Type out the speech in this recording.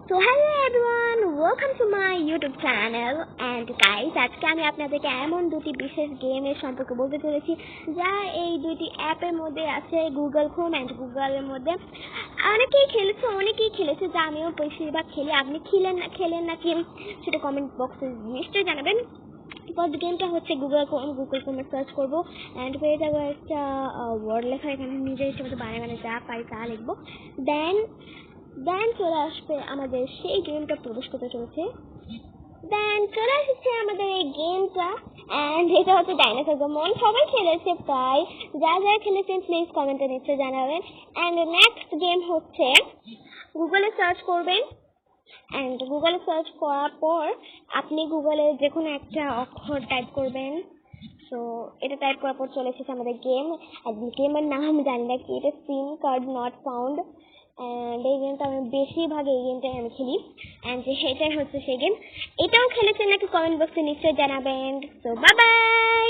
So hello everyone, welcome to my YouTube channel and guys, আজকে আমি আপনাদেরকে এমন দুটি বিশেষ গেমের সম্পর্কে বলতে চলেছি যা এই দুটি অ্যাপের মধ্যে আছে, গুগল ক্রোম এন্ড গুগলের মধ্যে। অনেকেই খেলেছে যা আমিও বেশিরভাগ খেলি। আপনি খেলেন নাকি সেটা কমেন্ট বক্সে নিশ্চয়ই জানাবেন। ফার্স্ট গেমটা হচ্ছে গুগল ক্রোমে সার্চ করবো অ্যান্ড পেয়ে যাবো একটা ওয়ার্ড লেখা, এখানে নিজের ইচ্ছে মতো বানায় যা পাই তা লিখবো। দেন চলে আসবে আমাদের সেই গেমটা প্রবেশ করতে চলেছে। দেন চলে আসছে আমাদের এই গেমটা অ্যান্ড এটা হচ্ছে ডাইনোসর মন। সবাই খেলেছে প্রায়, যারা খেলেছেন প্লিজ কমেন্টে নিশ্চয় জানাবেন। অ্যান্ড নেক্সট গেম হচ্ছে গুগলে সার্চ করবেন অ্যান্ড গুগলে সার্চ করার পর আপনি গুগলে যে কোনো একটা অক্ষর টাইপ করবেন। সো এটা টাইপ করার পর চলে এসেছে আমাদের গেম। আর গেমের নাম জানি না কি, এটা সিম কার্ড নট ফাউন্ড। অ্যান্ড এই গেমটা আমি বেশিরভাগ এই গেমটাই আমি খেলি অ্যান্ড এটাই হচ্ছে সেই গেম। এটাও খেলেছেন নাকি কমেন্ট বক্সে নিশ্চয়ই জানাবেন। So bye bye.